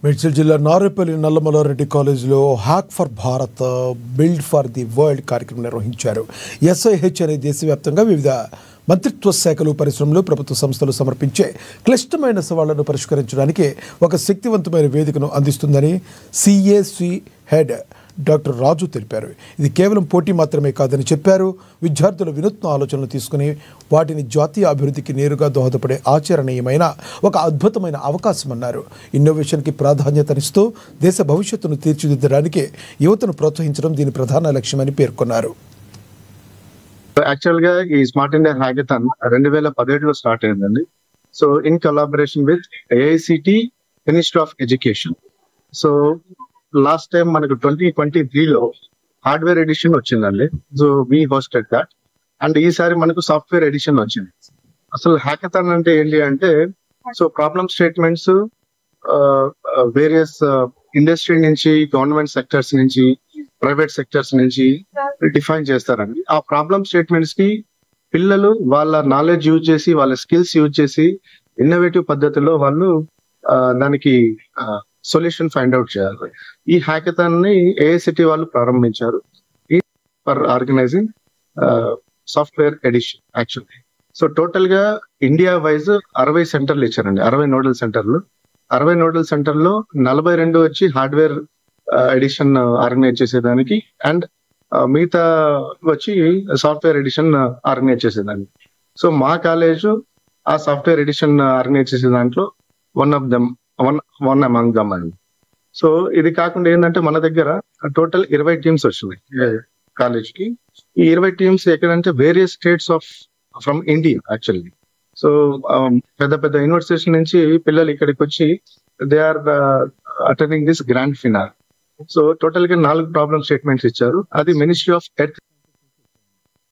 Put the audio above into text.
మేడ్చల్ జిల్లా నారేపల్లి నల్లమల్లారెడ్డి కాలేజీలో hack for Bharat build for the world కార్యక్రమం నిర్వహించారు. SIH అనే దేశవ్యాప్తంగా వివిధ మంత్రిత్వ శాఖలు, పరిశ్రమలు, ప్రభుత్వ సంస్థలు సమర్పించే క్లిష్టమైన సవాళ్లను పరిష్కరించడానికి ఒక శక్తివంతమైన వేదికను అందిస్తుందని CAC హెడ్ డాక్టర్ రాజు తెలిపారు. ఇది కేవలం పోటీ మాత్రమే కాదని చెప్పారు. విద్యార్థుల వినూత్న ఆలోచనలు తీసుకుని వాటిని జాతీయ అభివృద్ధికి నేరుగా దోహదపడే ఆచరణీయమైన ఒక అద్భుతమైన అవకాశం అన్నారు. ఇన్నోవేషన్కి ప్రాధాన్యతనిస్తూ దేశ భవిష్యత్తును తీర్చిదిద్దడానికి యువతను ప్రోత్సహించడం దీని ప్రధాన లక్ష్యమని పేర్కొన్నారు. యాక్చువల్ గా ఈ స్మార్ట్ ఇండియా హ్యాకథాన్ 2017లో స్టార్ట్ అయిందండి. So in collaboration with AICT ministry of education. So last time మనకు 2023లో హార్డ్వేర్ ఎడిషన్ వచ్చిందండి. So we hosted that. And ఈసారి మనకు సాఫ్ట్వేర్ ఎడిషన్ వచ్చింది. అసలు హ్యాకథాన్ అంటే ఏంటి అంటే, so problem statements various industry నుంచి, గవర్నమెంట్ సెక్టర్స్ నుంచి, ప్రైవేట్ సెక్టర్స్ నుంచి డిఫైన్ చేస్తారండి. ఆ ప్రాబ్లమ్ స్టేట్మెంట్స్ కి పిల్లలు వాళ్ళ నాలెడ్జ్ యూజ్ చేసి, వాళ్ళ స్కిల్స్ యూజ్ చేసి ఇన్నోవేటివ్ పద్ధతిలో వాళ్ళు దానికి సొల్యూషన్ ఫైండ్ అవుట్ చేయాలి. ఈ హ్యాకథాన్ ని AICT వాళ్ళు ప్రారంభించారు for organising software edition actually. So total గా ఇండియా వైజ్ 60 సెంటర్లు ఇచ్చారండి, 60 నోడల్ సెంటర్లు. 60 నోడల్ సెంటర్లో 42 వచ్చి హార్డ్వేర్ ఎడిషన్ ఆర్గనైజ్ చేసేదానికి, అండ్ మిగతా వచ్చి సాఫ్ట్వేర్ ఎడిషన్ ఆర్గనైజ్ చేసేదానికి. సో మా కాలేజ్ ఆ సాఫ్ట్వేర్ ఎడిషన్ ఆర్గనైజ్ చేసే దాంట్లో వన్ అమంగ్ దమ్ అండి. సో ఇది కాకుండా ఏంటంటే మన దగ్గర టోటల్ 20 టీమ్స్ వచ్చినాయి కాలేజ్ కి. ఈ 20 టీమ్స్ ఎక్కడంటే various states of from India actually. So పెద్ద పెద్ద యూనివర్సిటీస్ నుంచి పిల్లలు ఇక్కడికి వచ్చి they are attending this grand finale. So total గా 4 ప్రాబ్లమ్ స్టేట్మెంట్స్ ఇచ్చారు. అది మినిస్ట్రీ ఆఫ్ ఎర్త్